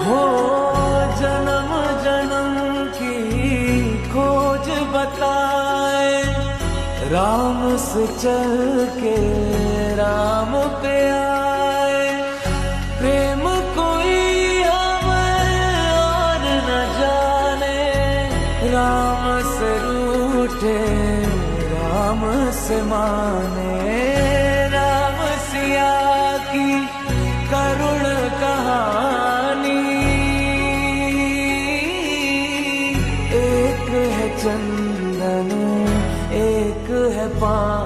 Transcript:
हो जन्म जन्म की खोज बताए, राम से चल के राम पे आए। प्रेम कोई हमें और न जाने, राम से रूठे राम से माने। राम सिया की करुण कहानी, एक है चंदन एक है पानी।